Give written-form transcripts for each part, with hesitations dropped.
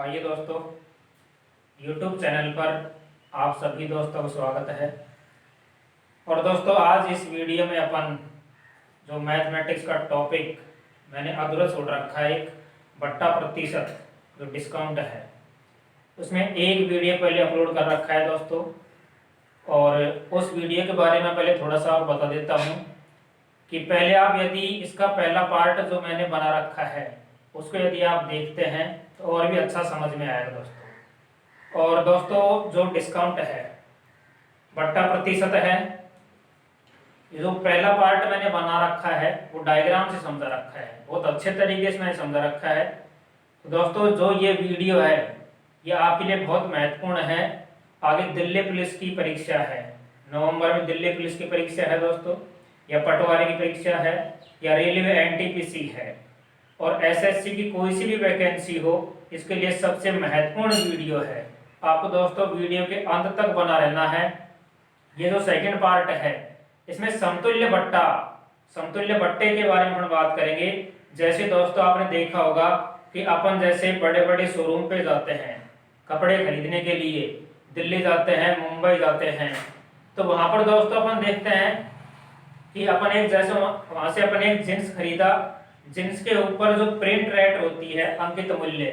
आइए दोस्तों, YouTube channel पर आप सभी दोस्तों का स्वागत है। और दोस्तों आज इस वीडियो में अपन जो मैथमेटिक्स का टॉपिक मैंने अधूरा छोड़ रखा है, एक बट्टा प्रतिशत जो डिस्काउंट है, उसमें एक वीडियो पहले अपलोड कर रखा है दोस्तों। और उस वीडियो के बारे में पहले थोड़ा सा बता देता हूँ कि पहले आप यदि इसका पहला पार्ट जो मैंने बना रखा है उसको यदि आप देखते हैं तो और भी अच्छा समझ में आएगा दोस्तों। और दोस्तों जो डिस्काउंट है, बट्टा प्रतिशत है, ये जो पहला पार्ट मैंने बना रखा है वो डायग्राम से समझा रखा है, बहुत अच्छे तरीके से मैंने समझा रखा है। तो दोस्तों जो ये वीडियो है ये आपके लिए बहुत महत्वपूर्ण है। आगे दिल्ली पुलिस की परीक्षा है, नवंबर में दिल्ली पुलिस की परीक्षा है दोस्तों, या पटवारी की परीक्षा है, या रेलवे एनटीपीसी है, और एसएससी की कोई सी भी वैकेंसी हो, इसके लिए सबसे महत्वपूर्ण वीडियो है। आपको दोस्तों वीडियो के अंत तक बना रहना है। ये जो सेकंड पार्ट है इसमें समतुल्य बट्टे के बारे में हम बात करेंगे। जैसे दोस्तों आपने देखा होगा कि अपन जैसे बड़े बड़े शोरूम पे जाते हैं कपड़े खरीदने के लिए, दिल्ली जाते हैं, मुंबई जाते हैं, तो वहां पर दोस्तों अपन देखते हैं कि अपन एक जैसे वहां से अपन एक जींस खरीदा, जींस के ऊपर जो प्रिंट रेट होती है, अंकित मूल्य,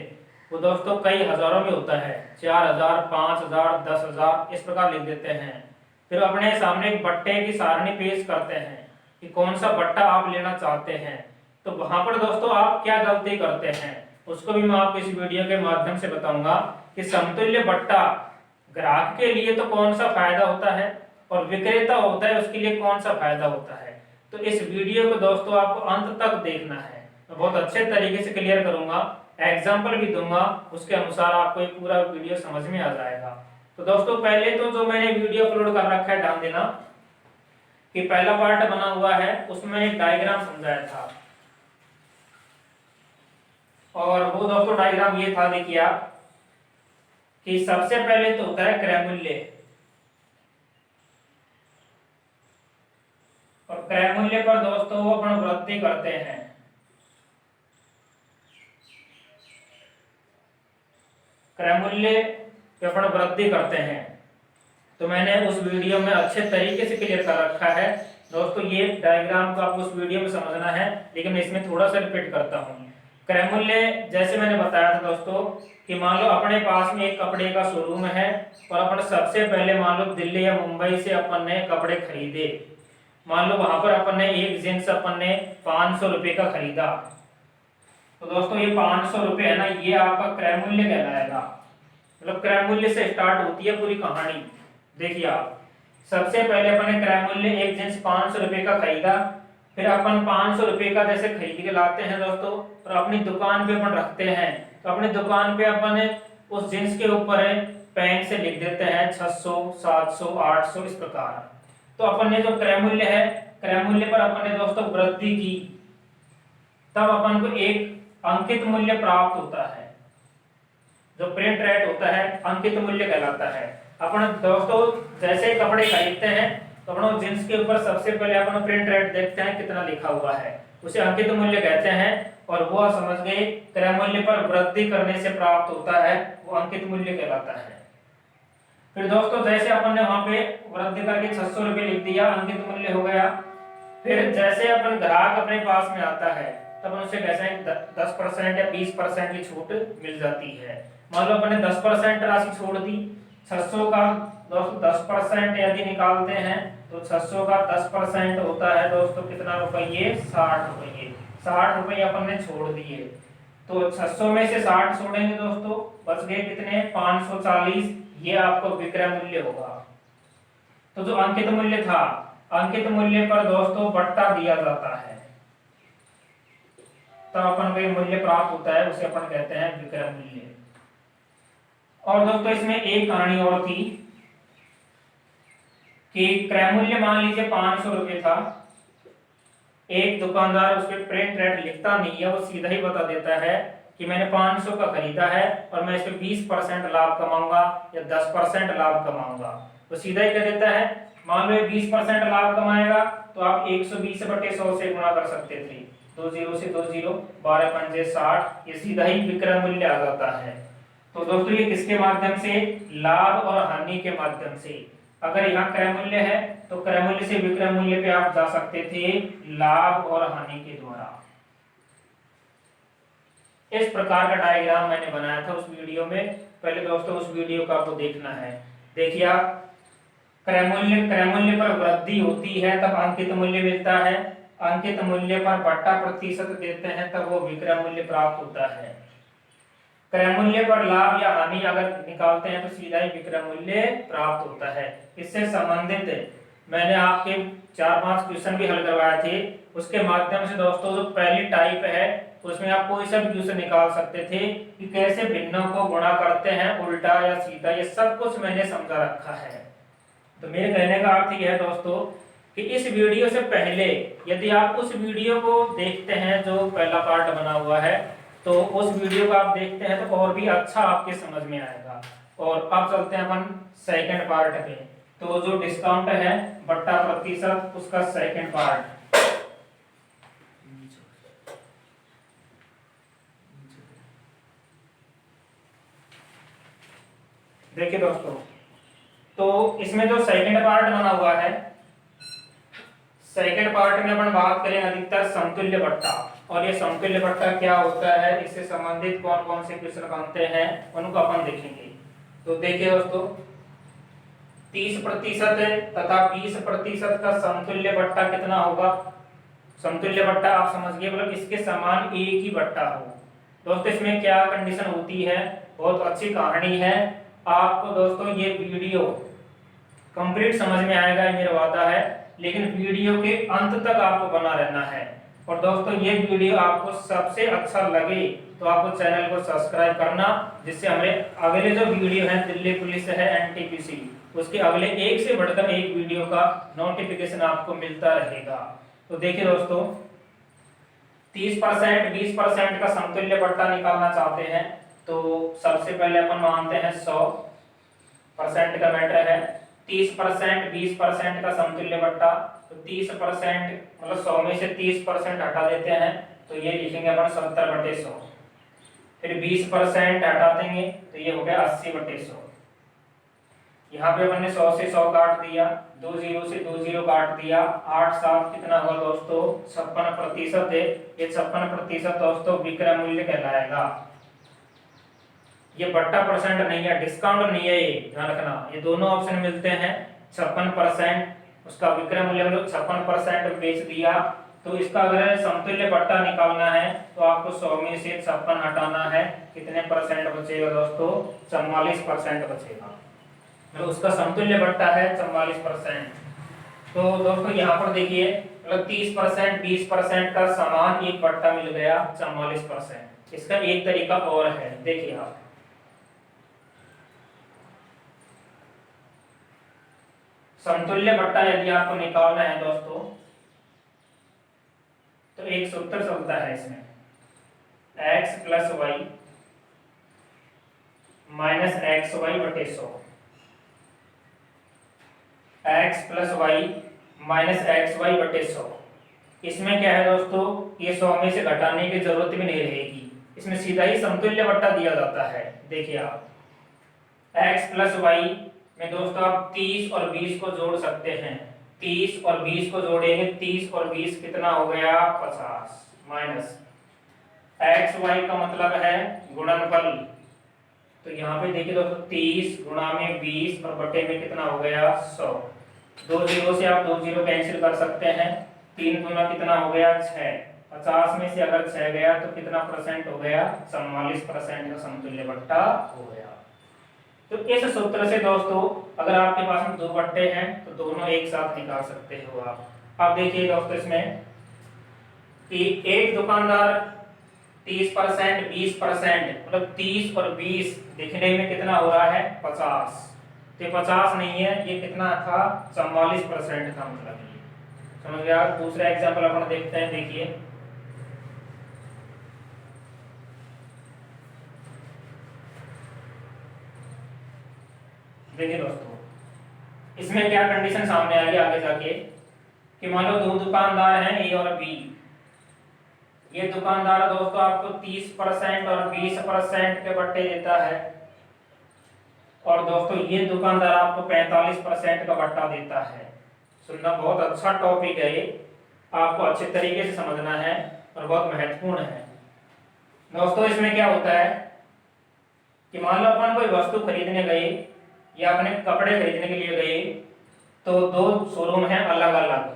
वो दोस्तों कई हजारों में होता है, 4,000, 5,000, 10,000 इस प्रकार लिख देते हैं। फिर अपने सामने एक बट्टे की सारणी पेश करते हैं कि कौन सा बट्टा आप लेना चाहते हैं। तो वहां पर दोस्तों आप क्या गलती करते हैं उसको भी मैं आपको इस वीडियो के माध्यम से बताऊंगा कि समतुल्य बट्टा ग्राहक के लिए तो कौन सा फायदा होता है और विक्रेता होता है उसके लिए कौन सा फायदा होता है। तो इस वीडियो को दोस्तों आपको अंत तक देखना है, मैं बहुत अच्छे तरीके से क्लियर करूंगा, एग्जाम्पल भी दूंगा, उसके अनुसार आपको ये पूरा वीडियो समझ में आ जाएगा। तो दोस्तों पहले तो जो मैंने वीडियो अपलोड कर रखा है, ध्यान देना कि पहला पार्ट बना हुआ है उसमें एक डायग्राम समझाया था, और वो दोस्तों डायग्राम ये था, देखिए आप, कि सबसे पहले तो होता है क्रय मूल्य, और क्रय मूल्य पर दोस्तों वो अपन वृद्धि करते हैं। क्रय मूल्य पे अपन वृद्धि करते हैं। तो मैंने उस वीडियो में अच्छे तरीके से क्लियर कर रखा है दोस्तों, ये डायग्राम को आपको उस वीडियो में समझना है, लेकिन मैं इसमें थोड़ा सा रिपीट करता हूँ। क्रय मूल्य जैसे मैंने बताया था दोस्तों कि मान लो अपने पास में एक कपड़े का शोरूम है और अपन सबसे पहले मान लो दिल्ली या मुंबई से अपन ने कपड़े खरीदे। मान लो वहां पर अपन ने एक जींस अपन ने 500 रुपए का खरीदा। तो दोस्तों ये 500 रुपए है ना, ये आपका क्रय मूल्य कहलाएगा। मतलब क्रय मूल्य से स्टार्ट होती है पूरी कहानी। देखिए आप, सबसे पहले अपन ने क्रय मूल्य एक जींस 500 रुपए का खरीदा, फिर अपन 500 रुपए का जैसे खरीद के लाते हैं दोस्तों और अपनी दुकान पे अपन रखते हैं। तो अपनी दुकान पे अपन उस जींस के ऊपर पेन से लिख देते हैं 600, 700, 800 इस प्रकार। तो अपन ने जो क्रय मूल्य है, क्रय मूल्य पर अपन ने दोस्तों वृद्धि की, तब अपन को एक अंकित मूल्य प्राप्त होता है। जो प्रिंट रेट होता है अंकित मूल्य कहलाता है। अपन दोस्तों जैसे कपड़े खरीदते हैं तो अपन जींस के ऊपर सबसे पहले अपन प्रिंट रेट देखते हैं कितना लिखा हुआ है, उसे अंकित मूल्य कहते हैं। और वो समझ गए क्रय मूल्य पर वृद्धि करने से प्राप्त होता है, वो अंकित मूल्य कहलाता है। फिर दोस्तों जैसे अपन ने वहां पे वृद्धि करके 600 रुपए लिख दिया, अंकित मूल्य हो गया। फिर जैसे अपन ग्राहक अपने पास में आता है तब उसे कैसे 10% या 20% की छूट मिल जाती है। मान लो अपन ने 10% राशि छोड़ दी, 600 का दोस्तों 10% यदि निकालते हैं तो 600 का 10% होता है दोस्तों कितना रुपये, 60 रुपये। 60 रुपये अपन ने छोड़ दिए, तो 600 में से 60 छोड़ेंगे दोस्तों, बच गए कितने, 540। ये आपको विक्रय मूल्य होगा। तो जो अंकित मूल्य था, अंकित मूल्य पर दोस्तों बट्टा दिया जाता है, तब अपन को मूल्य प्राप्त होता है, उसे अपन कहते हैं विक्रय मूल्य। और दोस्तों इसमें एक कहानी और थी कि क्रय मूल्य मान लीजिए 500 रुपये था, एक दुकानदार उस पर प्रिंट रेट लिखता नहीं है, वो सीधा ही बता देता है कि मैंने 500 का खरीदा है और मैं इस पे 20% लाभ कमाऊंगा या 10% लाभ कमाऊंगा। वो सीधा ही कह देता है। मान लो 20% लाभ कमाएगा तो आप 120/100 से गुणा कर सकते थे, 2 0 से 2 0, 12 पंजे 60, ये सीधा ही विक्रय मूल्य आ जाता है। तो दोस्तों ये किसके माध्यम से, लाभ और हानि के माध्यम से। अगर यहाँ क्रय मूल्य है तो क्रय मूल्य से विक्रय मूल्य पे आप जा सकते थे लाभ और हानि के द्वारा। इस प्रकार का डायग्राम मैंने बनाया था उस वीडियो में। पहले दोस्तों उस वीडियो को आपको देखना है। देखिए आप, क्रय मूल्य पर वृद्धि होती है तब अंकित मूल्य मिलता है, अंकित मूल्य पर बट्टा प्रतिशत देते हैं तब वो विक्रय मूल्य प्राप्त होता है। क्रय मूल्य पर लाभ या हानि अगर निकालते हैं तो सीधा ही विक्रय मूल्य प्राप्त होता है। इससे संबंधित मैंने आपके 4-5 क्वेश्चन भी हल करवाए थे। उसके माध्यम से दोस्तों जो पहली टाइप है उसमें आप कोई सा भी क्वेश्चन निकाल सकते थे कि कैसे भिन्नों को गुणा करते हैं, उल्टा या सीधा, ये सब कुछ मैंने समझा रखा है। तो मेरे कहने का अर्थ यह है दोस्तों कि इस वीडियो से पहले यदि आप उस वीडियो को देखते हैं जो पहला पार्ट बना हुआ है, तो उस वीडियो को आप देखते हैं तो और भी अच्छा आपके समझ में आएगा। और अब चलते हैं अपन सेकंड पार्ट पे। तो जो डिस्काउंट है बट्टा प्रतिशत, उसका सेकंड पार्ट। देखिए दोस्तों, तो इसमें जो सेकंड पार्ट बना हुआ है, सेकंड पार्ट में अपन बात करें अधिकतर समतुल्य बट्टा। और ये समतुल्य बट्टा क्या होता है, इससे संबंधित कौन कौन से क्वेश्चन बनते हैं उनको अपन देखेंगे। तो देखिए दोस्तों, 30% तथा 20% का समतुल्य बट्टा कितना होगा। समतुल्य बट्टा आप समझिए, मतलब इसके समान एक ही बट्टा हो। दोस्तों इसमें क्या कंडीशन होती है, बहुत अच्छी कहानी है। आपको दोस्तों ये वीडियो कंप्लीट समझ में आएगा, ये मेरा वादा है। लेकिन वीडियो के अंत तक आपको बना रहना है। और दोस्तों ये वीडियो आपको सबसे अच्छा लगे तो आपको चैनल को सब्सक्राइब करना, जिससे हमारे अगले जो वीडियो है दिल्ली पुलिस है एनटीपीसी, उसके अगले एक से बढ़कर एक वीडियो का नोटिफिकेशन आपको मिलता रहेगा। तो देखिए दोस्तों, 30% 20% का समतुल्य बट्टा निकालना चाहते हैं तो सबसे पहले अपन मानते हैं 100% का मैटर है। 30% 20% का समतुल्य बट्टा, तो 30% मतलब 100 में से 30% हटा देते हैं तो ये लिखेंगे अपन 70/100। फिर 20% हटा देंगे तो ये हो गया 80/100। यहाँ पे अपन ने 100 से 100 काट दिया, 2 0 से 2 0 काट दिया, 8 7 कितना हुआ दोस्तों 56% है। ये 56% दोस्तों विक्रय मूल्य कहलाएगा। ये बट्टा परसेंट नहीं है, डिस्काउंट नहीं है, ये ध्यान रखना। ये दोनों ऑप्शन मिलते हैं। 56% उसका विक्रय मूल्य 56% बेच दिया, तो इसका अगर समतुल्य बट्टा निकालना है तो आपको 100 में से 56 हटाना है। कितने परसेंट बचेगा दोस्तों, 44% बचेगा। तो उसका समतुल्य बट्टा है 44%। तो दोस्तों यहाँ पर देखिए, मतलब 30% 20% का समान एक बट्टा मिल गया 44%। इसका एक तरीका और है, देखिए आप, समतुल्य बट्टा यदि आपको निकालना है दोस्तों तो एक सूत्र चलता है इसमें, x + y - xy/100। x + y - xy/100। इसमें क्या है दोस्तों, ये 100 में से घटाने की जरूरत भी नहीं रहेगी, इसमें सीधा ही समतुल्य बट्टा दिया जाता है। देखिए आप, x + y में दोस्तों आप 30 और 20 को जोड़ सकते हैं। 30 और 20 को जोड़ेंगे, 30 और 20 कितना हो गया 50, माइनस x y का मतलब है गुणनफल। तो यहाँ पे देखिए दोस्तों 30 गुणा में 20 और बटे में कितना हो गया 100। 2 0 से आप 2 0 कैंसिल कर सकते हैं। 3 गुना कितना हो गया 6। 50 में से अगर 6 गया तो कितना परसेंट हो गया, 44% का समतुल्य बट्टा हो गया। तो इस सूत्र से दोस्तों अगर आपके पास में 2 बट्टे हैं तो दोनों एक साथ निकाल सकते हो आप। अब देखिए दोस्तों इसमें कि एक दुकानदार 30% 20% मतलब 30 और 20 दिखने में कितना हो रहा है 50। तो 50 नहीं है, ये कितना था 44% का, मतलब ये समझ गया। दूसरा एग्जांपल अपन देखते हैं। देखिए देखिए दोस्तों, इसमें क्या कंडीशन सामने आएगी आगे जाके कि मान लो 2 दुकानदार हैं ए और बी। ये दुकानदार दोस्तों आपको 30% और 20% के बट्टे देता है। और दोस्तों ये दुकानदार आपको 45% का बट्टा देता है। सुनना, बहुत अच्छा टॉपिक है ये, आपको अच्छे तरीके से समझना है और बहुत महत्वपूर्ण है। दोस्तों इसमें क्या होता है कि मान लो अपन कोई वस्तु खरीदने गए या अपने कपड़े खरीदने के लिए गए, तो दो शोरूम हैं अलग अलग,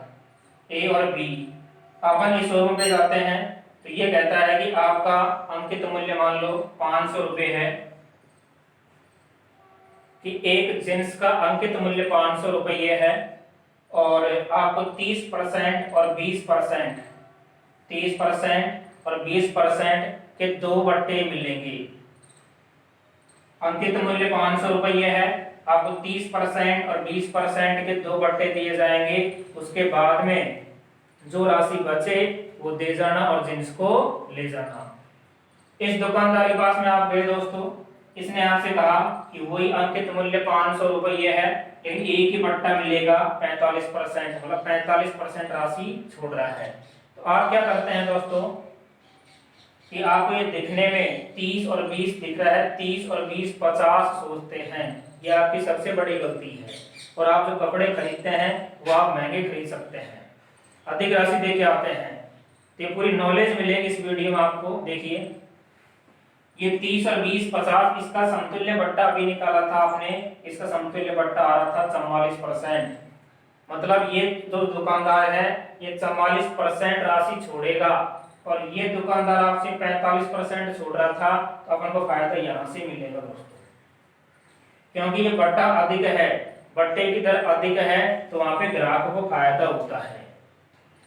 ए और बी। अपन इस शोरूम पे जाते हैं तो ये कहता है कि आपका अंकित मूल्य मान लो 500 रुपये है, कि एक जींस का अंकित मूल्य 500 रुपये है और आपको 30% और 20%, 30% और 20% के दो बट्टे मिलेंगे। अंकित मूल्य 500 रुपये है, आपको 30% और 20% के दो बट्टे दिए जाएंगे। उसके बाद में जो राशि बचे वो दे जाना और जींस को ले जाना। इस दुकानदार के पास में आप गए दोस्तों, इसने आपसे कहा कि वही अंकित मूल्य 500 रुपये है, लेकिन एक ही बट्टा मिलेगा 45%, मतलब 45% राशि छोड़ रहा है। तो आप क्या करते हैं दोस्तों कि आपको ये दिखने में 30 और 20 दिख रहा है, 30 और 20 50 सोचते हैं, ये आपकी सबसे बड़ी गलती है। और आप जो कपड़े खरीदते हैं वो आप महंगे खरीद सकते हैं, अधिक राशि दे के आते हैं। तो ये पूरी नॉलेज मिलेगी इस वीडियो में आपको। देखिए ये 30 और 20 50, इसका समतुल्य बट्टा अभी निकाला था आपने, इसका समतुल्य बट्टा आ रहा था 44%। मतलब ये जो दुकानदार है ये 44% राशि छोड़ेगा और ये दुकानदार आपसे 45% छोड़ रहा था, तो अपन को फायदा यहाँ से मिलेगा दोस्तों, क्योंकि ये बट्टा अधिक है, बट्टे की दर अधिक है, तो वहां पे ग्राहक को फायदा होता है।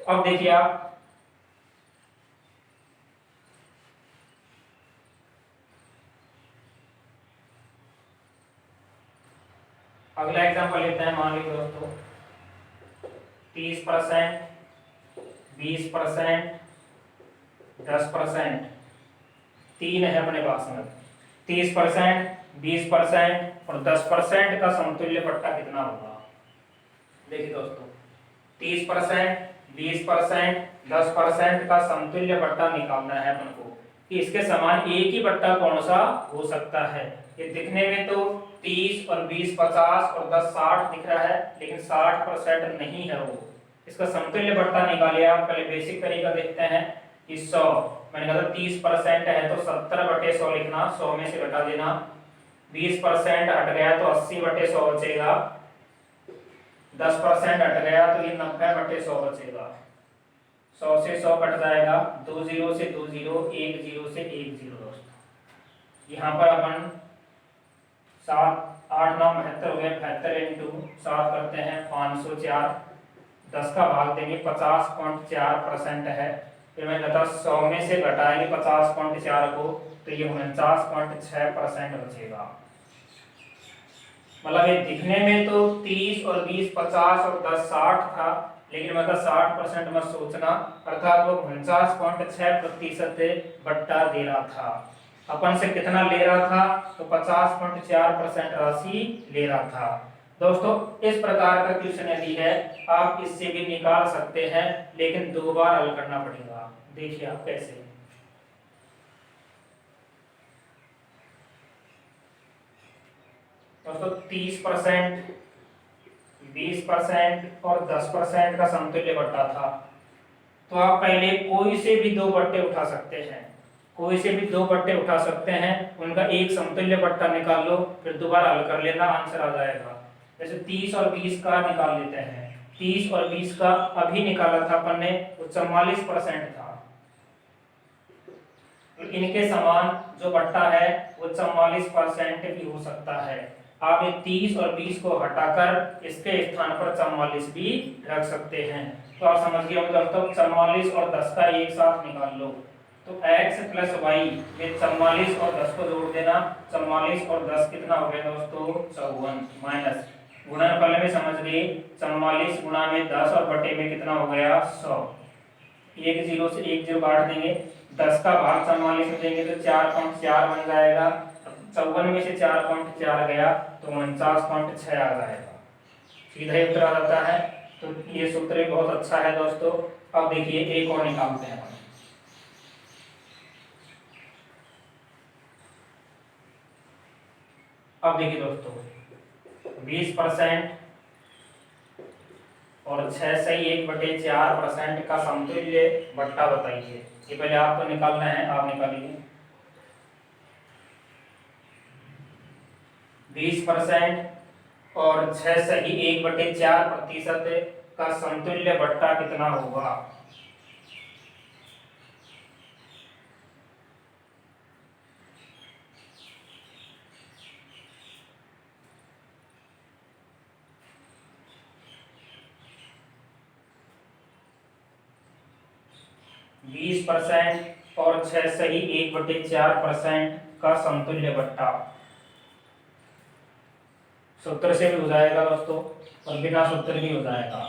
तो अब देखिए आप अगला एग्जांपल लेते हैं। मान लीजिए दोस्तों 30%, 20%, 10%, तीन है अपने पास में। 30%, 20% और 10% का समतुल्य बट्टा कितना होगा? देखिए दोस्तों 30%, 20%, 10% का समतुल्य बट्टा निकालना है अपन को कि इसके समान एक ही बट्टा कौन सा हो सकता है। ये दिखने में तो 30 और 20 50 और 10 60 दिख रहा है, लेकिन 60% नहीं है वो। इसका समतुल्य बट्टा निकालिए आप। पहले बेसिक तरीका देखते हैं कि 100, मैंने कहा 30% है तो 70/100 लिखना, 100 में से घटा देना। 20% हट गया तो 80/100 बचेगा। 10% हट गया तो ये 90/100 बचेगा। 100 से 100 कट जाएगा, 2 जीरो से 2 जीरो, 1 जीरो से 1 जीरो। दोस्तों यहाँ पर अपन 7 8 9 72 हो गए, 72 इंटू 7 करते हैं 504, 10 का भाग देंगे 50.4% है। फिर मैं कहता 100 में से घटाएंगे 50.4 को, तो ये 49.6% बचेगा। मतलब ये दिखने में तो 30 और 20 50 और 10 60 था, लेकिन मतलब 60% मत सोचना, अर्थात वो 49.6% बट्टा दे रहा था। अपन से कितना ले रहा था? तो 50.4% राशि ले रहा था। दोस्तों इस प्रकार का क्वेश्चन यदि है आप इससे भी निकाल सकते हैं, लेकिन 2 बार हल करना पड़ेगा। देखिए आप कैसे। दोस्तों 30%, 20% और 10% का समतुल्य बट्टा था, तो आप पहले कोई से भी दो बट्टे उठा सकते हैं, कोई से भी दो बट्टे उठा सकते हैं, उनका एक समतुल्य बट्टा निकाल लो, फिर दोबारा हल कर लेना, आंसर आ जाएगा। जैसे 30 और 20 का निकाल लेते हैं। 30 और 20 का अभी निकाला था अपन ने, वो 44% था। इनके समान जो बट्टा है वो 44% भी हो सकता है। आप ये 30 और 20 को हटाकर इसके स्थान पर 44 भी रख सकते हैं। तो आप समझ गए होंगे दोस्तों, 44 और 10 का एक साथ निकाल लो, तो x + y, ये 44 और 10 को जोड़ देना। 44 और 10 कितना हो गया दोस्तों? 54, माइनस गुणनफल में समझ गए, 44 गुणा में 10 और बटे में कितना हो गया? 100। 1 जीरो से 1 जीरो काट देंगे, 10 का भाग 44 में देंगे तो 4.4 बन जाएगा। 54 में से 4.4 गया तो 49.6 आ जाएगा, सीधा ही उत्तर आ जाता है। तो ये सूत्र भी बहुत अच्छा है दोस्तों। अब देखिए एक और निकालते हैं। अब देखिए दोस्तों 20% और 6/1/4% का समतुल्य बट्टा बताइए। ये पहले आपको निकालना है, आप निकालिए। 20% और 6/1/4% का समतुल्य बट्टा कितना होगा? बीस परसेंट और 6/1/4% का समतुल्य बट्टा। सूत्र से भी हो जाएगा दोस्तों और बिना सूत्र भी हो जाएगा।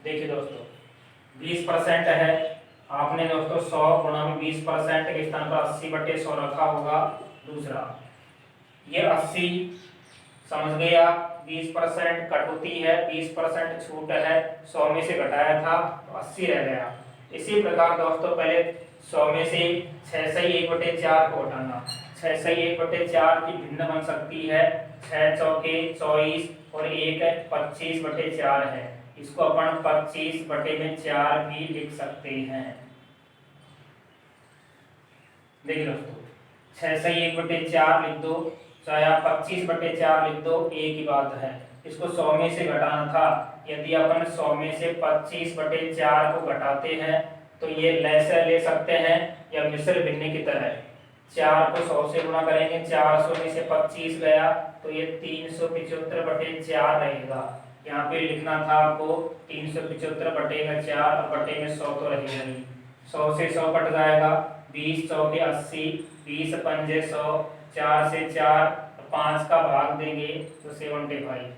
देखिए दोस्तों 20% है, आपने दोस्तों 100 गुणा में 20% के स्थान पर 80/100 रखा होगा। दूसरा ये 80 समझ गया, 20% कटौती है, 20% छूट है, 100 में से घटाया था तो 80 रह गया। इसी प्रकार दोस्तों पहले 100 में से 6/1/4 को घटाना। 6/1/4 की भिन्न बन सकती है, 6 चौके 24 और 1 25/4 है। इसको अपन 25/4 भी लिख सकते हैं। देखिए दोस्तों 6/1/4 लिख दो, चाहे आप 25/4 लिख दो, एक ही बात है। इसको 100 में से घटाना था, यदि अपन 100 में से 25/4 को घटाते हैं तो ये लैसे ले सकते हैं या मिश्र भिन्न की तरह। 4 को 100 से गुणा करेंगे, 400 में से 25 गया तो ये 375/4 रहेगा। यहाँ पे लिखना था आपको 375/4 और बटे में 100 तो रहेगा ही। 100 से 100 कट जाएगा, 20 चौके 80, 20 पंजे 100, 4 से 4 5 का भाग देंगे तो 75।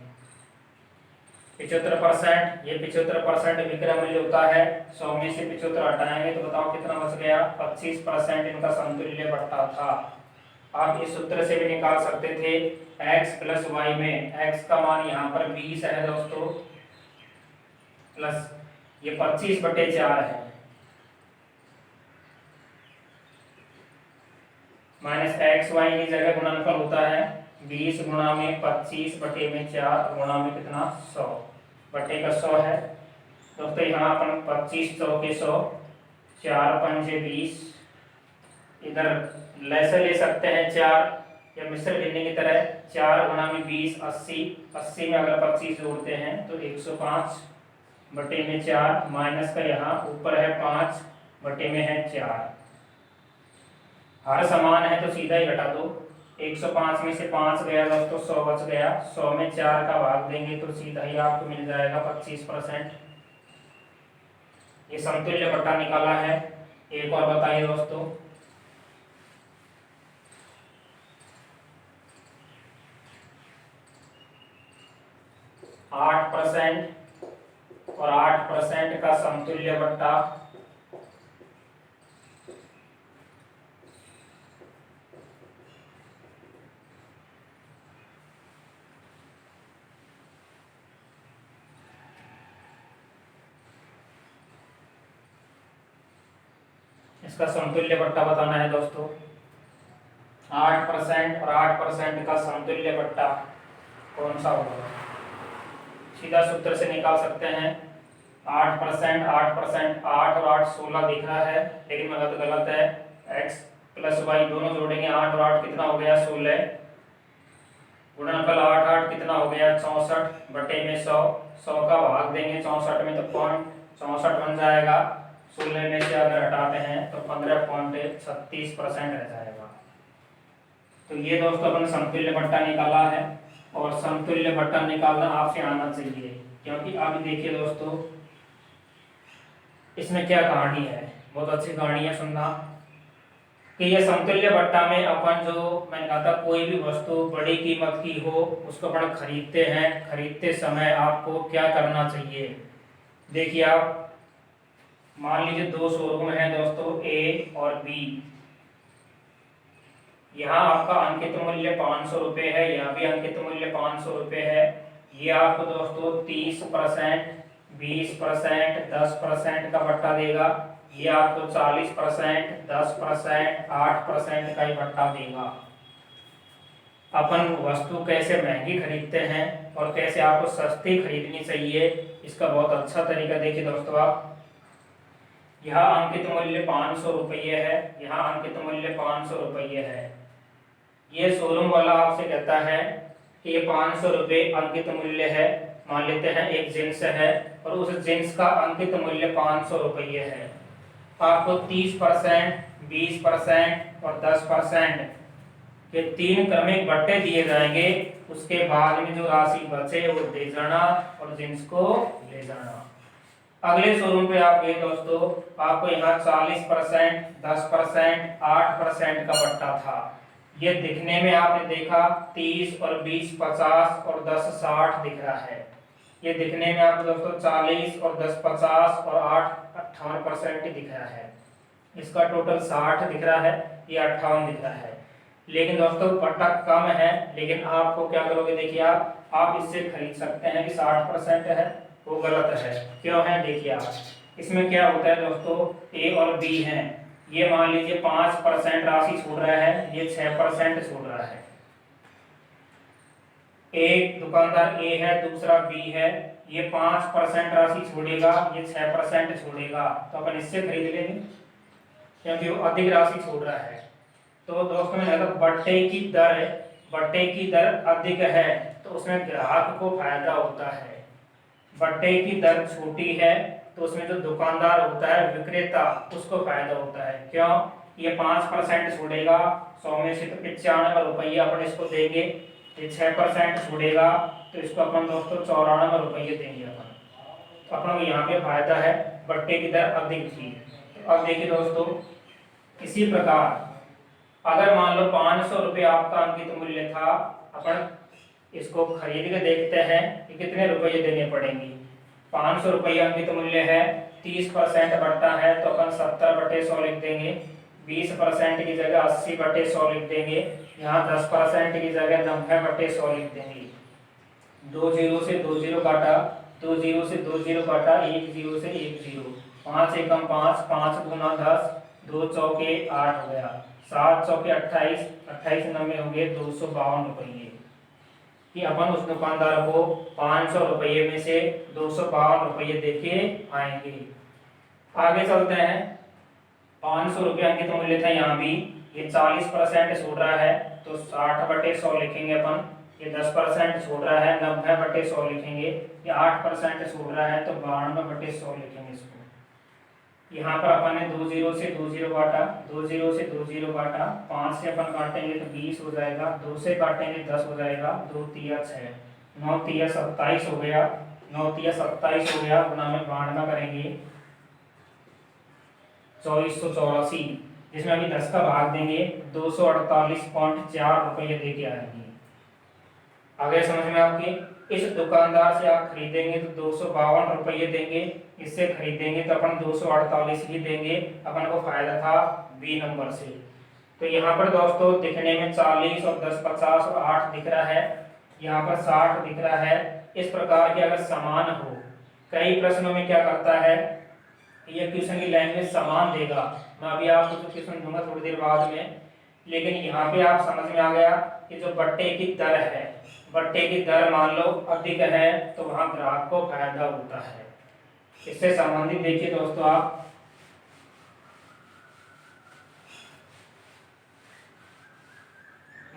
75%, ये 75% विक्रय मूल्य होता है। 100 में से 75 हटाएंगे तो बताओ कितना बच गया? 25% इनका समतुल्य बट्टा था। आप इस सूत्र से भी निकाल सकते थे, x + y में x का मान यहाँ पर 20 है दोस्तों, प्लस ये 25/4 है, माइनस एक्स वाई की जगह गुणनफल होता है 20 गुणा में 25/4 गुणा में कितना 100 बटे का 100 है दोस्तों। यहाँ अपन 25 चौके 100, 4 पंजे 20, इधर लैसे ले सकते हैं 4 या मिश्र भिन्न की तरह। 4 गुणा में 20 80, 80 में अगर 25 जोड़ते हैं तो 105/4 माइनस का यहाँ ऊपर है 5 बटे में है 4। हर समान है तो सीधा ही घटा दो। 105 में से 5 गया दोस्तों, 100 बच गया। 100 में 4 का भाग देंगे तो सीधा ही आपको मिल जाएगा 25%। ये समतुल्य बट्टा निकाला है। एक और बताइए दोस्तों, आठ परसेंट और 8% का समतुल्य बट्टा। इसका समतुल्य बट्टा बताना है दोस्तों। 8% और 8% का समतुल्य बट्टा कौन सा होगा? सीधा सूत्र से निकाल सकते हैं। 8%, 8%, 8 और 8 16 दिख रहा है, लेकिन गलत है। x + y दोनों जोड़ेंगे, 8 और 8 कितना हो गया? 16। गुणनफल 8 8 कितना हो गया? 64 बटे में 100, 100 का भाग देंगे 64 में तो 64 बन जाएगा। 16 में से अगर हटाते हैं तो 15.36% रह जाएगा। तो ये दोस्तों अपन समतुल्य बट्टा निकाला है, और समतुल्य बट्टा निकालना आपसे आना चाहिए, क्योंकि अब देखिए दोस्तों इसमें क्या कहानी है, बहुत अच्छी कहानी है, सुनना कि ये समतुल्य बट्टा में अपन जो मैंने कहा था कोई भी वस्तु बड़ी कीमत की हो उसको अपन खरीदते हैं। खरीदते समय आपको क्या करना चाहिए? देखिए आप मान लीजिए 2 शोरूम है दोस्तों, ए और बी। यहाँ आपका अंकित मूल्य 500 रुपये है, यहाँ भी अंकित मूल्य 500 रुपये है। ये आपको दोस्तों 30% 20%, 10% का बट्टा देगा। ये आपको 40%, 10%, 8% का ही बट्टा देगा। अपन वस्तु कैसे महंगी खरीदते हैं और कैसे आपको सस्ती खरीदनी चाहिए, इसका बहुत अच्छा तरीका देखिए दोस्तों आप। यहाँ अंकित मूल्य 500 रुपये है, यहाँ अंकित मूल्य 500 रुपये है। ये शोरूम वाला आपसे कहता है कि ये 500 रुपये अंकित मूल्य है। मान लेते हैं एक जींस है और उस जींस का अंकित मूल्य 500 रुपये है। आपको 30%, 20% और 10% के 3 क्रमिक बट्टे दिए जाएंगे। उसके बाद में जो राशि बचे वो दे जाना और जींस को ले जाना। अगले शोरूम पे आप गए दोस्तों, आपको यहाँ 40%, 10%, 8% का बट्टा था। ये दिखने में आपने देखा 30 और 20 50 और 10 60 दिख रहा है। ये दिखने में आपको दोस्तों 40 और 10 50 और 8 58% दिख रहा है। इसका टोटल 60 दिख रहा है, ये 58 दिख रहा है। लेकिन दोस्तों बट्टा कम है, लेकिन आपको क्या करोगे देखिए आप इससे खरीद सकते हैं कि 60% है, वो गलत है। क्यों है देखिए आप, इसमें क्या होता है दोस्तों, ए और बी हैं। ये मान लीजिए 5% राशि छोड़ रहा है, ये 6% छोड़ रहा है। एक दुकानदार ए है, दूसरा बी है, ये 5% राशि छोड़ेगा, ये 6% छोड़ेगा, तो अपन इससे खरीद लेंगे क्योंकि वो अधिक राशि छोड़ रहा है। तो दोस्तों मैंने कहा बट्टे की दर अधिक है तो उसमें ग्राहक को फायदा होता है। बट्टे की दर छोटी है तो उसमें जो दुकानदार होता है विक्रेता, उसको फायदा होता है। क्यों, ये 5% छोड़ेगा, 100 में से तो 95 रुपये अपन इसको देंगे। ये 6% छोड़ेगा तो इसको अपन दोस्तों 94 रुपये देंगे अपन। तो अपन को यहाँ पे फायदा है, बट्टे की दर अधिक थी। तो अब देखिए दोस्तों, इसी प्रकार अगर मान लो 500 रुपये आपका अंकित मूल्य था, अपन इसको खरीद के देखते हैं कि कितने रुपये देने पड़ेंगे। 500 रुपये अंकित मूल्य है, 30% बट्टा है तो अपन 70/100 लिख देंगे। 20% की जगह 80/100 लिख देंगे। यहाँ 10% की जगह 90/100 लिख देंगे। 2 0 से 2 0 काटा, 2 0 से 2 0 काटा, 1 0 से 1 0, 5 एकम 5, 5 दूना 10, 2 चौके 8 हो गया, 7 चौके 28, 28 नब्बे हो गए 252 रुपये। कि अपन उस दुकानदार को 500 रुपये में से 252 रुपये देके आएंगे। आगे चलते हैं, 500 रुपये अंकित मूल्य था, यहाँ भी ये 40% छोड़ रहा है तो 60/100 लिखेंगे अपन। ये 10% छोड़ रहा है, 90/100 लिखेंगे। ये 8% छोड़ रहा है तो 92/100 लिखेंगे इसको। यहाँ पर अपन ने 2 0 से 2 0 काटा, 2 0 से 2 0 काटा, 5 से अपन काटेंगे तो 20 हो जाएगा, 2 से काटेंगे 10 हो जाएगा, 2 तिया 6, 9 तिया 27 हो गया, 9 तिया 27 हो गया, गुना में 92 करेंगे 2484, जिसमें अभी 10 का भाग देंगे 248.4 रुपये दे के आएंगे। आगे समझ में आपकी, इस दुकानदार से आप खरीदेंगे तो 252 रुपये देंगे, इससे खरीदेंगे तो अपन 248 ही देंगे। अपन को फायदा था बी नंबर से। तो यहाँ पर दोस्तों दिखने में 40 और 10 50 और 8 दिख रहा है, यहाँ पर 60 दिख रहा है। इस प्रकार के अगर समान हो, कई प्रश्नों में क्या करता है, ये क्वेश्चन की लैंग्वेज समान देगा। मैं अभी आपको तो क्वेश्चन दूंगा थोड़ी देर बाद में, लेकिन यहाँ पे आप समझ में आ गया कि जो बट्टे की दर है, बट्टे की दर मान लो अधिक है तो वहां ग्राहक को फायदा होता है। इससे संबंधित देखिए दोस्तों आप,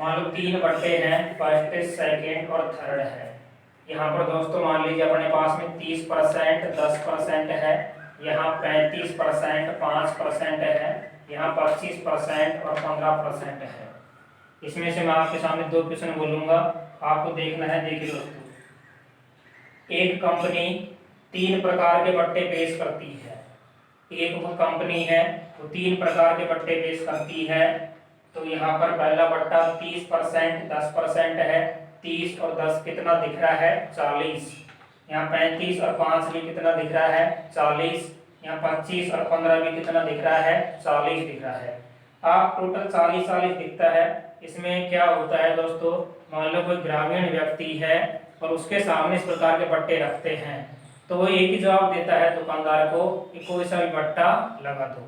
मान लो 3 बट्टे हैं, फर्स्ट सेकेंड और थर्ड है। यहाँ पर दोस्तों मान लीजिए अपने पास में 30%, 10% है, यहाँ 35%, 5% है, यहाँ 25% और 15% है। इसमें से मैं आपके सामने 2 क्वेश्चन बोलूंगा, आपको देखना है। देखिए दोस्तों, एक कंपनी 3 प्रकार के बट्टे पेश करती है। एक वो कंपनी है वो 3 प्रकार के बट्टे पेश करती है। तो यहाँ पर पहला बट्टा 30%, 10% है। 30 और 10 कितना दिख रहा है, 40। यहाँ 35 और 5 भी कितना दिख रहा है, 40। यहाँ 25 और 15 भी कितना दिख रहा है, 40 दिख रहा है। आप टोटल 40 दिखता है। इसमें क्या होता है दोस्तों, मान लो कोई ग्रामीण व्यक्ति है और उसके सामने इस प्रकार के बट्टे रखते हैं, तो वो एक ही जवाब देता है दुकानदार को कि कोई सा भी बट्टा लगा दो,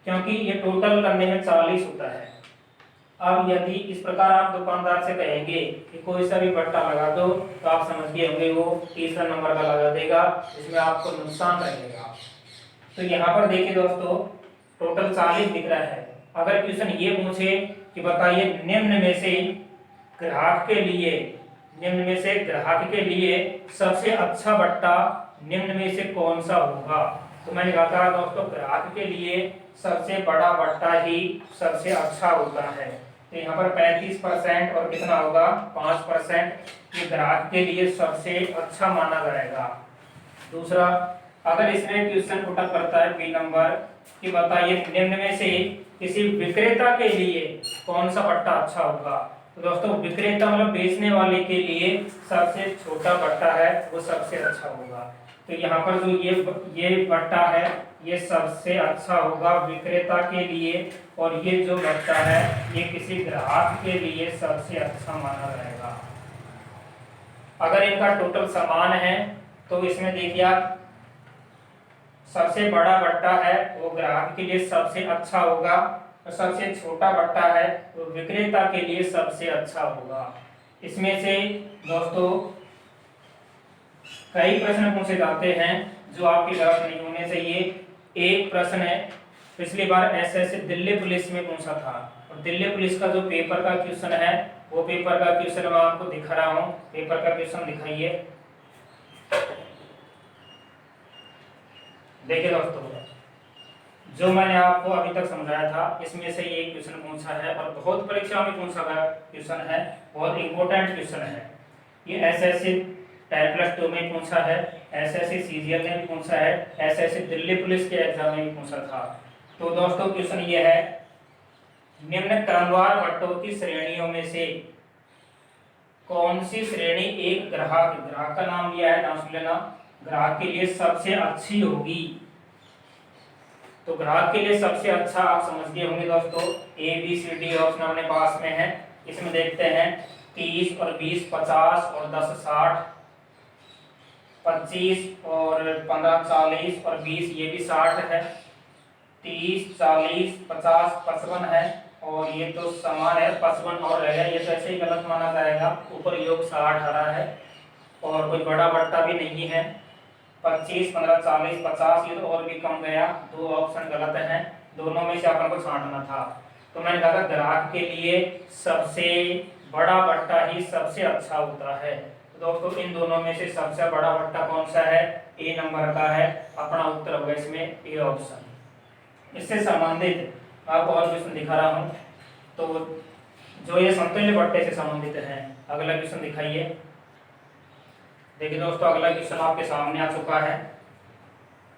क्योंकि ये टोटल करने में 40 होता है। अब यदि इस प्रकार आप दुकानदार से कहेंगे कि कोई सा भी बट्टा लगा दो, तो आप समझ गए होंगे वो तीसरा नंबर का लगा देगा, इसमें आपको नुकसान रहेगा। तो यहाँ पर देखिए दोस्तों, टोटल 40 दिख रहा है। अगर क्वेश्चन ये पूछे कि बताइए निम्न में से ग्राहक के लिए सबसे अच्छा बट्टा निम्न में से कौन सा होगा, तो मैंने कहा था दोस्तों ग्राहक के लिए सबसे बड़ा बट्टा ही सबसे अच्छा होता है। तो यहाँ पर 35% और कितना होगा 5%, ये ग्राहक के लिए सबसे अच्छा माना जाएगा। दूसरा, अगर इसमें क्वेश्चन पुटअप करता है बी नंबर कि बताइए निम्न में से किसी विक्रेता के लिए कौन सा बट्टा अच्छा होगा, तो दोस्तों विक्रेता मतलब बेचने वाले के लिए सबसे छोटा बट्टा है वो सबसे अच्छा होगा। तो यहाँ पर जो ये बट्टा है ये सबसे अच्छा होगा विक्रेता के लिए, और ये जो बट्टा है ये किसी ग्राहक के लिए सबसे अच्छा माना जाएगा। अगर इनका टोटल समान है तो इसमें देखिए आप सबसे बड़ा बट्टा है वो ग्राहक के लिए सबसे अच्छा होगा, और सबसे छोटा बट्टा है वो विक्रेता के लिए सबसे अच्छा होगा। इसमें से दोस्तों कई प्रश्न पूछे जाते हैं जो आपके गलत नहीं होने चाहिए। एक प्रश्न है पिछली बार एसएससी दिल्ली पुलिस में पूछा था, और दिल्ली पुलिस का जो पेपर का क्वेश्चन है वो पेपर का क्वेश्चन मैं आपको दिखा रहा हूँ। पेपर का क्वेश्चन दिखाइए, देखिए दोस्तों जो मैंने आपको अभी तक समझाया था इसमें से ये क्वेश्चन पूछा है, और बहुत परीक्षा में पूछा गया क्वेश्चन है, बहुत इंपॉर्टेंट क्वेश्चन है। ये एसएससी 10+2 में पूछा है, एसएससी सीजीएल ने भी पूछा है, एसएससी दिल्ली पुलिस के एग्जाम में भी पूछा था। तो दोस्तों क्वेश्चन ये है, निम्न क्रमवार बट्टों की श्रेणियों में से कौन सी श्रेणी एक ग्राहक का नाम लिया है, नाम सुन लेना, ग्राहक के लिए सबसे अच्छी होगी। तो ग्राहक के लिए सबसे अच्छा आप समझ गए होंगे दोस्तों, A B C D option अपने पास में है। इसमें देखते हैं 30 और 20 50 और 10 60, 25 और 15 40 और 20 ये भी 60 है, 30 40 50 55 है, और ये तो समान है 55 और रहेगा, ये तो ऐसे ही गलत माना जाएगा, ऊपर योग 60 आ रहा है और कोई बड़ा बट्टा भी नहीं है। 25 15 40 50 ये तो और भी कम गया, दो ऑप्शन गलत हैं, दोनों में से अपन को छांटना था। तो मैंने कहा था ग्राहक के लिए सबसे बड़ा बट्टा ही सबसे अच्छा होता है। तो दोस्तों इन दोनों में से सबसे बड़ा बट्टा कौन सा है, ए नंबर का है, अपना उत्तर होगा इसमें ए ऑप्शन। इससे संबंधित आपको और क्वेश्चन दिखा रहा हूँ, तो जो ये समतुल्य बट्टे से संबंधित है, अगला क्वेश्चन दिखाइए। देखिए दोस्तों अगला क्वेश्चन आपके सामने आ चुका है।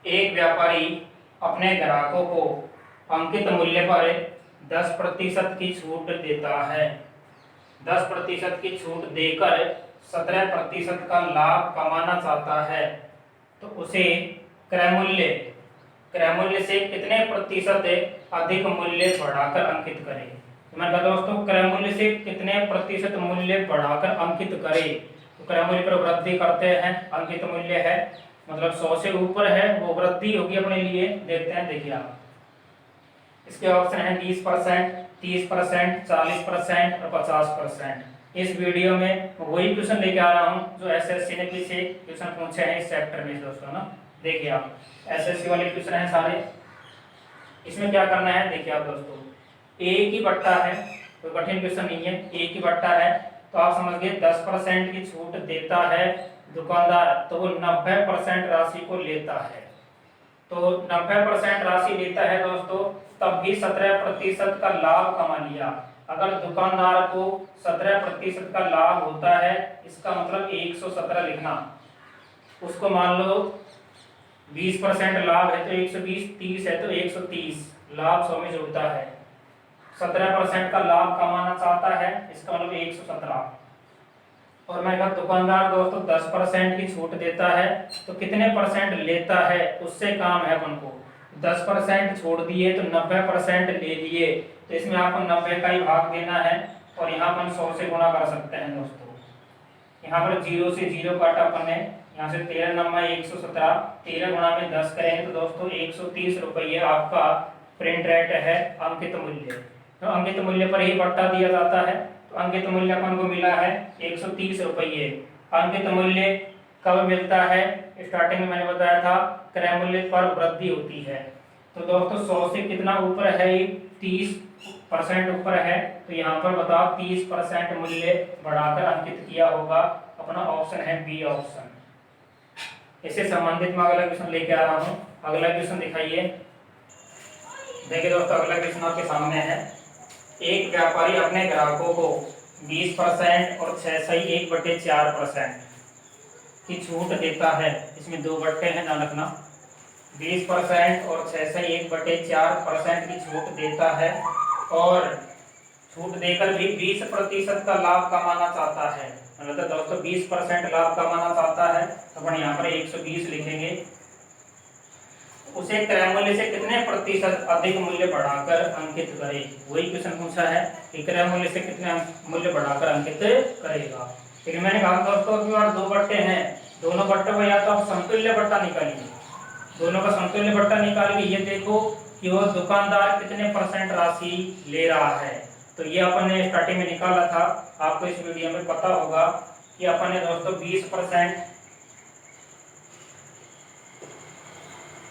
एक व्यापारी अपने ग्राहकों को अंकित मूल्य पर 10% की छूट देता है, 10% की छूट देकर 17% का लाभ कमाना चाहता है, तो उसे क्रय मूल्य से कितने प्रतिशत अधिक मूल्य बढ़ाकर अंकित करें। तो मैंने कहा दोस्तों क्रय मूल्य से कितने प्रतिशत मूल्य बढ़ाकर अंकित करें, तो क्रय मूल्य पर वृद्धि करते हैं, अंकित मूल्य है मतलब 100 से ऊपर है वो वृद्धि होगी अपने लिए। देखते हैं, देखिए आप इसके ऑप्शन है 20%, 30%, 40% और 50%। इस वीडियो में वही क्वेश्चन लेके आ रहा हूँ जो एसएससी ने पीछे क्वेश्चन पूछे हैं इस चैप्टर में दोस्तों ना। देखिए आप एसएससी वाले क्वेश्चन हैं सारे। इसमें क्या करना है, देखिए आप दोस्तों एक ही बट्टा है, कोई कठिन क्वेश्चन नहीं है, एक ही बट्टा है, तो आप समझ गए 10% की छूट देता है दुकानदार, तो वो 90% राशि को लेता है। तो 90% राशि लेता है दोस्तों, तब भी 17% का लाभ कमा लिया। अगर दुकानदार को 17% का लाभ होता है, इसका मतलब 117 लिखना। उसको मान लो 20% लाभ है तो 120, 30 है तो 130, लाभ 100 में जुड़ता है। 17% का लाभ कमाना चाहता है, इसका मतलब 117। और मैं कहा दुकानदार दोस्तों 10% की छूट देता है, तो कितने परसेंट लेता है उससे काम है अपन को। 10% छोड़ दिए तो 90% ले लिए, तो इसमें आपको 90 का ही भाग देना है, और यहाँ अपन 100 से गुणा कर सकते हैं दोस्तों। यहाँ पर 0 से 0 काटा अपन ने, यहाँ से 13 नंबर 117, 13 गुणा में 10 करें तो दोस्तों 130 रुपये आपका प्रिंट रेट है अंकित मूल्य। तो अंकित मूल्य पर ही बट्टा दिया जाता है, तो अंकित मूल्य अपन को मिला है 130 रुपये। अंकित मूल्य कब मिलता है? स्टार्टिंग में मैंने बताया था क्रय मूल्य पर वृद्धि होती है। तो दोस्तों 100 से कितना ऊपर है? 30% ऊपर है, तो यहाँ पर बताओ 30% मूल्य बढ़ाकर अंकित किया होगा। अपना ऑप्शन है बी ऑप्शन। इससे संबंधित मैं अगला क्वेश्चन लेके आ रहा हूँ। अगला क्वेश्चन दिखाइए। देखिए दोस्तों अगला क्वेश्चन आपके सामने है। एक व्यापारी अपने ग्राहकों को 20% और 6/1/4% की छूट देता है। इसमें दो बट्टे हैं, ध्यान रखना। 20% और 6/1/4% की छूट देता है और छूट देकर भी 20% का लाभ कमाना चाहता है। मतलब दोस्तों 20% लाभ कमाना चाहता है, तो अपन यहाँ पर 120 लिखेंगे। उसे क्रय मूल्य से कितने प्रतिशत अधिक मूल्य बढ़ाकर अंकित करे? वही क्वेश्चन पूछा है कि क्रय मूल्य से कितने मूल्य बढ़ाकर अंकित करेगा। लेकिन मैंने कहा दोस्तों कि बार दो बट्टे हैं, दोनों बट्टों को या तो आप समतुल्य बट्टा निकालिए, दोनों का समतुल्य बट्टा निकाल के ये देखो कि वो दुकानदार कितने परसेंट राशि ले रहा है। तो ये अपन ने स्टार्टिंग में निकाला था, आपको इस वीडियो में पता होगा कि अपन ने दोस्तों 20%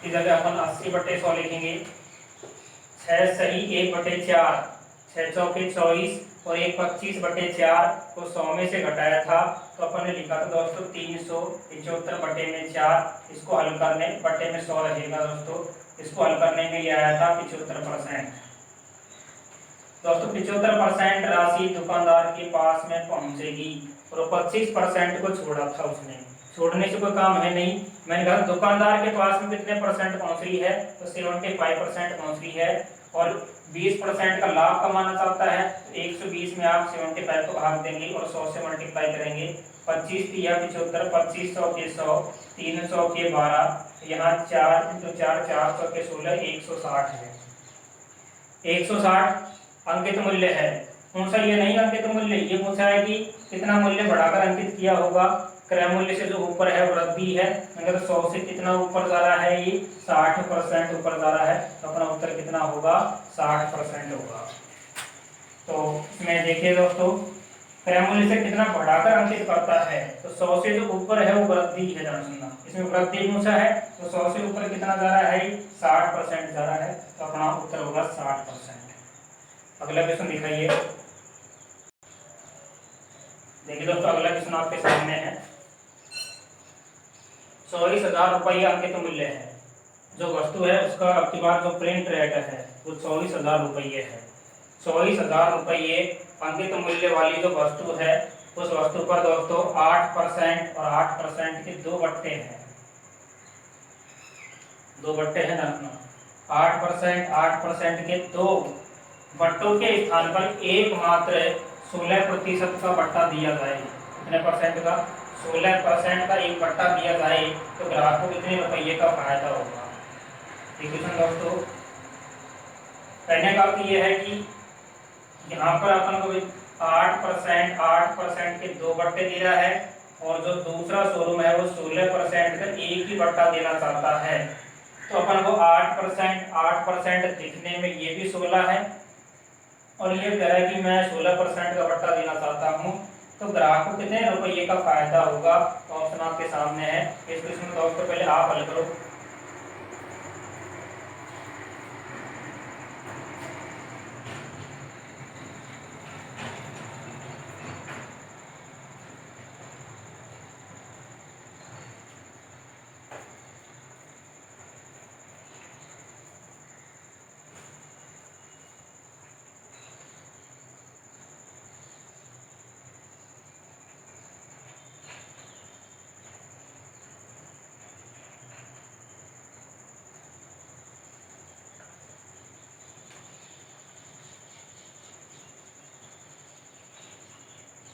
की जगह अपन 80/100 लिखेंगे। 6 सही 1/4, 6 चौके 24 और 1 25/4 को 100 में से घटाया था, तो अपन ने लिखा था दोस्तों 375/4। इसको हल करने बट्टे में 100 रहेगा दोस्तों, इसको हल करने में ये आया था 75%। दोस्तों 75% राशि दुकानदार के पास में पहुंचेगी और 25% को छोड़ा था उसने। छोड़ने से कोई काम है नहीं। मैंने कहा दुकानदार के पास में कितने परसेंट पहुंच रही है? तो 75% पहुंच रही है और 20% का लाभ कमाना चाहता है। 120 में आप 75 को भाग देंगे और 100 से मल्टीप्लाई करेंगे। 25 या 75, 2500 के 100, 300 के 12, यहाँ 4 × 4, 400 के 16, 160 है। 160 अंकित मूल्य है। कौन सा? ये नहीं अंकित मूल्य, ये पूछा है कि कितना मूल्य बढ़ाकर अंकित किया होगा। क्रय मूल्य से जो ऊपर है वृद्धि है, अगर 100 से कितना ऊपर जा रहा है? ये 60% ऊपर जा रहा है, तो अपना उत्तर कितना होगा? 60% होगा। तो इसमें देखिए दोस्तों क्रय मूल्य से कितना बढ़ाकर अंकित करता है, तो 100 से जो ऊपर है वो वृद्धि है, ध्यान सुनना। इसमें वृद्धि पूछा है, तो 100 से ऊपर कितना जा रहा है? 60% जा रहा है, तो अपना उत्तर होगा 60%। अगला क्वेश्चन दिखाइए। देखिए दोस्तों अगला क्वेश्चन आपके सामने है। 24,000 रुपये अंकित मूल्य है। जो वस्तु है उसका अब की बार जो प्रिंट रेट है वो 24,000 रुपये है। 24,000 रुपये अंकित मूल्य वाली जो वस्तु है, उस वस्तु पर दोस्तों 8% और 8% के दो बट्टे हैं। दो बट्टे हैं ना, 8%, 8% के दो बट्टों के स्थान पर एकमात्र 16% का बट्टा दिया जाए। कितने परसेंट का? 16% का एक बट्टा दिया जाए, तो ग्राहक को कितने रुपये का फायदा होगा? क्वेश्चन दोस्तों कहने का अर्थ ये है कि यहाँ पर अपन को 8% के दो बट्टे दे रहा है और जो दूसरा शोरूम है वो 16% का एक ही बट्टा देना चाहता है। तो अपन को 8% दिखने में ये भी 16 है और ये कह रहा है कि मैं 16% का बट्टा देना चाहता हूँ, तो ग्राहक को कितने रुपये का फायदा होगा? ऑप्शन आपके सामने है। इस क्वेश्चन को दोस्तों पहले आप हल करो।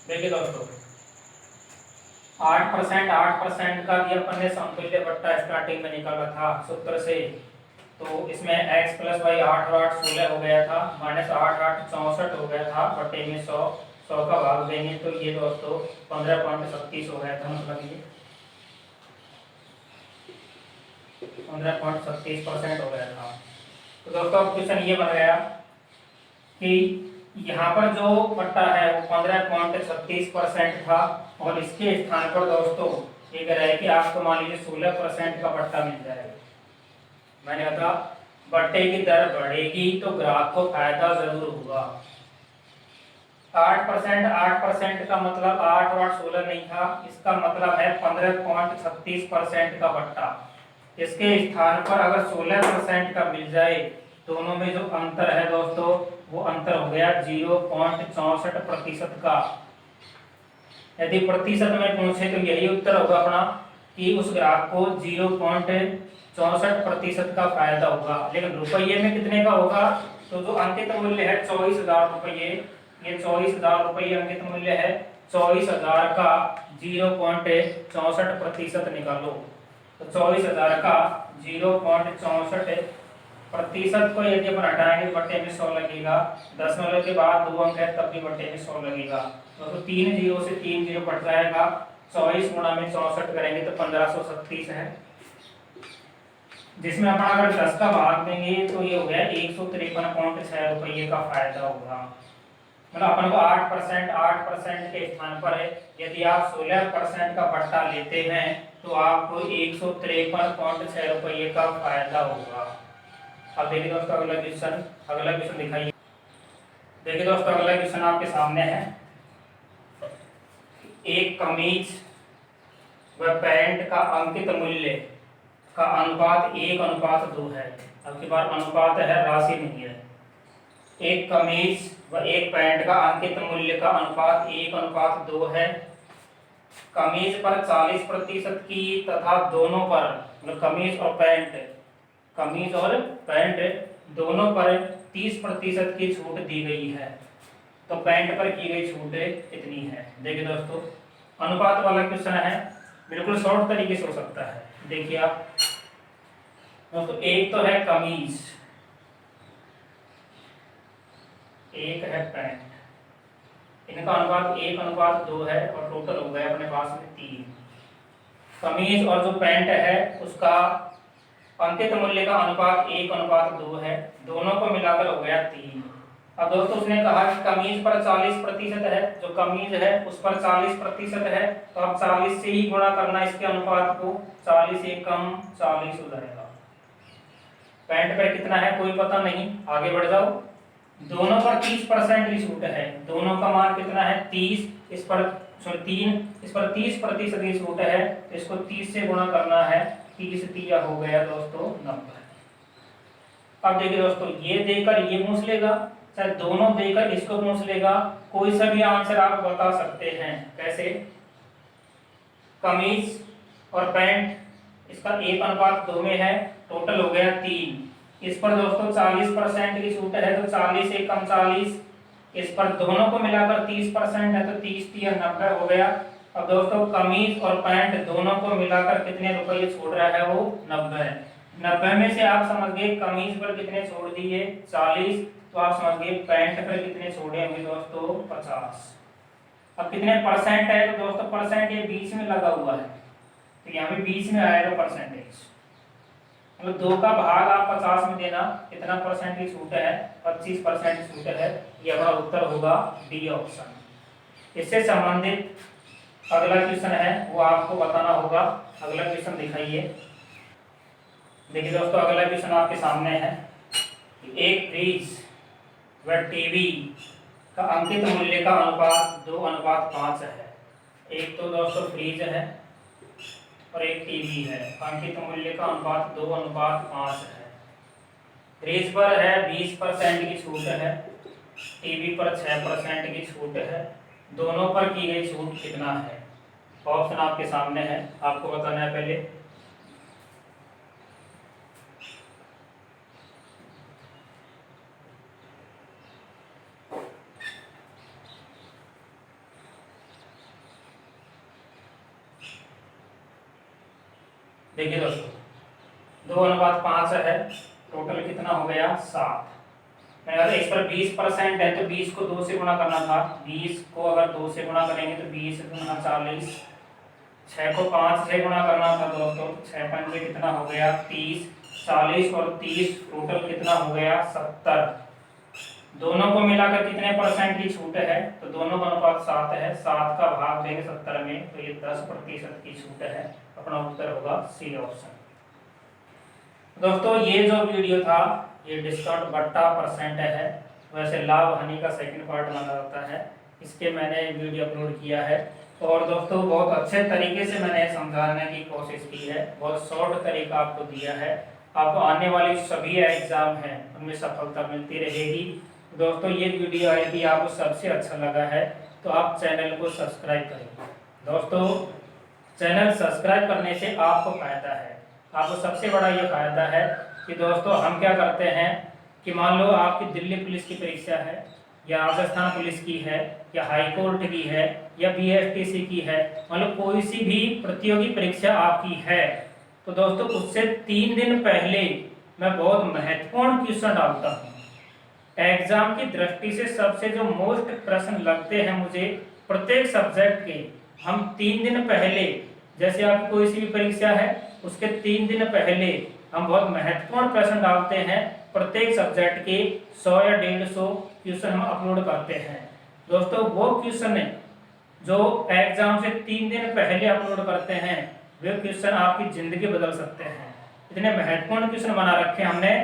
देखिए दोस्तों 8% का भी अपन ने समतुल्य बट्टा स्टार्टिंग में निकाला था सूत्र से। तो इसमें x + 8 और 8 16 हो गया था, -8 8 64 हो गया था, बट्टे में 100 100 का भाग देंगे तो ये दोस्तों 15.36 हो गया था, मतलब ये 15.36% हो गया था। तो दोस्तों अब क्वेश्चन ये बन गया कि यहाँ पर जो पट्टा है वो 15.36% था, और इसके स्थान पर दोस्तों ये कह रहा है कि आपको मान लीजिए 16% का पट्टा मिल जाएगा। मैंने कहा बट्टे की दर बढ़ेगी तो ग्राहक को फायदा जरूर होगा। 8% का मतलब 8 और 16 नहीं था, इसका मतलब है 15.36% का बट्टा। इसके स्थान पर अगर 16% का मिल जाए, दोनों में जो अंतर है दोस्तों वो अंतर हो गया 0.64% का। यदि प्रतिशत में पूछे तो यही उत्तर होगा अपना कि उस ग्राहक को 0.64% का फायदा होगा। लेकिन रुपये में कितने का होगा, तो जो अंकित मूल्य है 24,000 रुपये, ये 24,000 रुपये अंकित मूल्य है, 24,000 का 0.64% निकालो। तो 24,000 का 0.64% को यदि अपन हटाएंगे तो बट्टे में 100 लगेगा। 10 के बाद 2 अंक है तब भी बट्टे में 100 लगेगा। तो 3 जीरो से 3 जीरो कट जाएगा, 24 गुणा में 64 करेंगे तो 1536 है, जिसमें अपन अगर 10 का भाग देंगे तो ये हो गया 153.6 रुपये का फायदा होगा। मतलब अपन को 8% के स्थान पर है, यदि आप 16% का पट्टा लेते हैं तो आपको 153.6 रुपये का फायदा होगा। अब देखिए दोस्तों अगला क्वेश्चन दिखाइए। देखिए दोस्तों अगला क्वेश्चन आपके सामने है। एक कमीज व पैंट का अंकित मूल्य का अनुपात 1:2 है। अब की बार अनुपात है, राशि नहीं है। एक कमीज व एक पैंट का अंकित मूल्य का अनुपात 1:2 है। कमीज पर 40% की तथा दोनों पर, मतलब कमीज और पैंट दोनों पर 30% की छूट दी गई है। तो पैंट पर की गई छूट कितनी है। देखिए दोस्तों अनुपात वाला क्वेश्चन है, बिल्कुल शॉर्ट तरीके से हो सकता है। देखिए आप दोस्तों, एक तो है कमीज, एक है पैंट, इनका अनुपात 1:2 है और टोटल हो गया अपने पास में 3। कमीज और जो पैंट है उसका अंकित मूल्य का अनुपात 1:2 है, दोनों को मिलाकर हो गया 3। अब दोस्तों उसने कहा कि कमीज पर 40% है, जो कमीज है उस पर 40% है, तो अब 40 से ही गुणा करना इसके अनुपात को, 40 से कम 40 हो जाएगा। पैंट पर कितना है कोई पता नहीं, आगे बढ़ जाओ। दोनों पर 30% की छूट है, दोनों का मान कितना है 30, इस पर 30% की छूट है, तो इसको 30 से गुणा करना है, 30 तिया हो गया दोस्तों 90। अब देखिए दोस्तों ये देकर ये पूछ लेगा, चाहे दोनों देकर इसको पूछ लेगा, कोई सा भी आंसर आप बता सकते हैं। कैसे, कमीज और पैंट इसका 1:2 में है, टोटल हो गया 3। इस पर दोस्तों 40% की छूट है, तो 40 से कम 40, इस पर दोनों को मिलाकर 30% है, तो 30 तिया 90 हो गया। अब दोस्तों कमीज और पैंट दोनों को मिलाकर कितने रुपये छोड़ रहा है, वो 90। 90 में से आप समझ गए कमीज पर कितने छोड़ दिए 40, तो आप समझ गए पैंट पर कितने छोड़े होंगे दोस्तों 50। अब कितने परसेंट है, तो दोस्तों परसेंट ये बीच में लगा हुआ है, तो यहाँ पे बीच में आएगा परसेंटेज, मतलब 2 का भाग आप 50 में देना, कितना परसेंट की छूट है 25% छूट है। ये हमारा उत्तर होगा डी ऑप्शन। इससे संबंधित अगला क्वेश्चन है वो आपको बताना होगा। अगला क्वेश्चन दिखाइए। देखिए दोस्तों अगला क्वेश्चन आपके सामने है। एक फ्रिज व टीवी का अंकित मूल्य का अनुपात 2:5 है। एक तो दोस्तों फ्रिज है और एक टीवी है, अंकित मूल्य का अनुपात 2:5 है। फ्रिज पर है 20% की छूट है, टीवी पर 6% की छूट है, दोनों पर की गई छूट कितना है। ऑप्शन आपके सामने है, आपको बताना है पहले। देखिए दोस्तों 2:5 है, टोटल कितना हो गया 7। मैंने कहा था इस पर 20% है तो 20 को 2 से गुणा करना था। 20 को अगर 2 से गुणा करेंगे तो 20 गुना 40, 6 को 5 से गुणा करना था दोस्तों, 6 पंजे कितना हो गया 30, 40 और 30 टोटल कितना हो गया 70। दोनों को मिलाकर कितने परसेंट की छूट है, तो दोनों का अनुपात 7 है, 7 का भाग देंगे 70 में तो ये 10% की छूट है। अपना उत्तर होगा सी ऑप्शन। दोस्तों ये जो वीडियो था ये डिस्काउंट बट्टा परसेंट है, वैसे लाभ हानि का सेकंड पार्ट माना जाता है, इसके मैंने वीडियो अपलोड किया है। और दोस्तों बहुत अच्छे तरीके से मैंने समझाने की कोशिश की है, बहुत शॉर्ट तरीका आपको दिया है। आपको आने वाली सभी एग्जाम हैं उनमें सफलता मिलती रहेगी। दोस्तों ये वीडियो यदि आपको सबसे अच्छा लगा है तो आप चैनल को सब्सक्राइब करें। दोस्तों चैनल सब्सक्राइब करने से आपको फायदा है, आपको सबसे बड़ा ये फायदा है कि दोस्तों हम क्या करते हैं कि मान लो आपकी दिल्ली पुलिस की परीक्षा है या राजस्थान पुलिस की है या हाई कोर्ट की है या बीएसटीसी की है, मान लो कोई सी भी प्रतियोगी परीक्षा आपकी है, तो दोस्तों उससे 3 दिन पहले मैं बहुत महत्वपूर्ण क्वेश्चन डालता हूँ। एग्जाम की दृष्टि से सबसे जो मोस्ट प्रश्न लगते हैं मुझे प्रत्येक सब्जेक्ट के, हम 3 दिन पहले, जैसे आपकी कोई सी भी परीक्षा है उसके 3 दिन पहले हम बहुत महत्वपूर्ण प्रश्न डालते हैं। प्रत्येक सब्जेक्ट के 100 या 150 क्वेश्चन हम अपलोड करते हैं। दोस्तों वो क्वेश्चन जो एग्जाम से 3 दिन पहले अपलोड करते हैं वे क्वेश्चन आपकी जिंदगी बदल सकते हैं। इतने महत्वपूर्ण क्वेश्चन बना रखे हमने।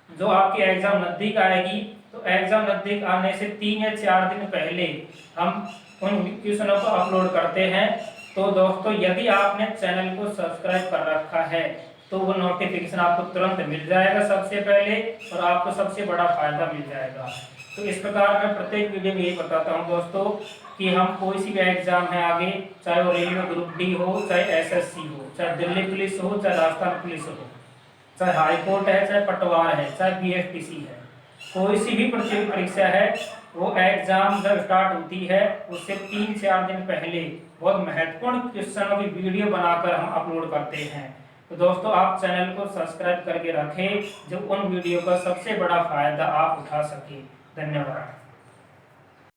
जो आपकी एग्जाम नजदीक आएगी तो एग्जाम नजदीक आने से 3 या 4 दिन पहले हम उन क्वेश्चनों को अपलोड करते हैं। तो दोस्तों यदि आपने चैनल को सब्सक्राइब कर रखा है तो वो नोटिफिकेशन आपको तुरंत मिल जाएगा सबसे पहले, और आपको सबसे बड़ा फायदा मिल जाएगा। तो इस प्रकार मैं प्रत्येक वीडियो में यही बताता हूँ दोस्तों कि हम कोई सी भी एग्जाम है आगे, चाहे वो रेलवे ग्रुप डी हो, चाहे एसएससी हो, चाहे दिल्ली पुलिस हो, चाहे राजस्थान पुलिस हो, चाहे हाई कोर्ट है, चाहे पटवार है, चाहे बीएसटीसी है, कोई सी भी प्रतियोगी परीक्षा है, वो एग्जाम जब स्टार्ट होती है उससे 3-4 दिन पहले बहुत महत्वपूर्ण क्वेश्चनों की वीडियो बनाकर हम अपलोड करते हैं। तो दोस्तों आप चैनल को सब्सक्राइब करके रखें जो उन वीडियो का सबसे बड़ा फायदा आप उठा सके। धन्यवाद।